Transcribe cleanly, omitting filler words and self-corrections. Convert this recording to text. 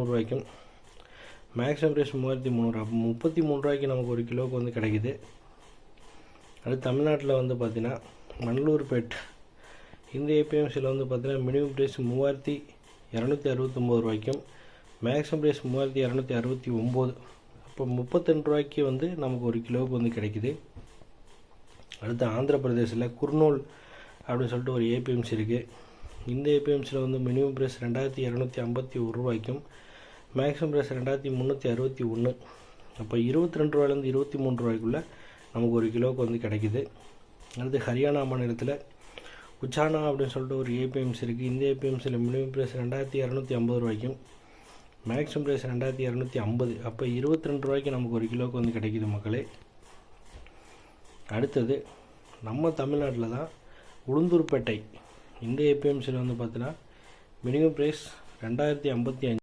ரூபாய்க்கும், maximum price 3300. அப்போ 33 ரூபாய்க்கு நமக்கு ஒரு கிலோவுக்கு வந்து கிடைக்குது. அடுத்து தமிழ்நாட்டில் வந்து பார்த்திங்கன்னா மணலூர்பேட் இந்த ஏபிஎம்சியில் வந்து பார்த்திங்கன்னா மினிமம் ப்ரைஸ் 3269 ரூபாய்க்கும், மேக்ஸிமம் ப்ரைஸ் 3269. அப்போ 32 ரூபாய்க்கு வந்து நமக்கு ஒரு கிலோவுக்கு வந்து கிடைக்குது. அடுத்து ஆந்திர பிரதேசில் குர்னூல் அப்படின்னு சொல்லிட்டு ஒரு ஏபிஎம்சி இருக்குது. இந்த ஏபிஎம்சியில் வந்து மினிமம் ப்ரைஸ் 2251 ரூபாய்க்கும், மேக்ஸிமம் ப்ரைஸ் 2361. அப்போ 22 ரூபாயிலேருந்து 23 ரூபாய்க்குள்ளே நமக்கு ஒரு கிலோவுக்கு வந்து கிடைக்குது. அடுத்து ஹரியானா மாநிலத்தில் உச்சானா அப்படின்னு சொல்லிட்டு ஒரு ஏபிஎம்சி இருக்குது. இந்த ஏபிஎம்சியில் மினிமம் ப்ரைஸ் 2250 ரூபாய்க்கும், மேக்ஸிமம் ப்ரைஸ் 2250. அப்போ 22 ரூபாய்க்கு நமக்கு ஒரு கிலோவுக்கு வந்து கிடைக்குது மக்களே. அடுத்தது நம்ம தமிழ்நாட்டில் தான் உளுந்தூர்பேட்டை இந்த ஏபிஎம்சியில் வந்து பார்த்தீங்கன்னா மினிமம் ப்ரைஸ் 2055.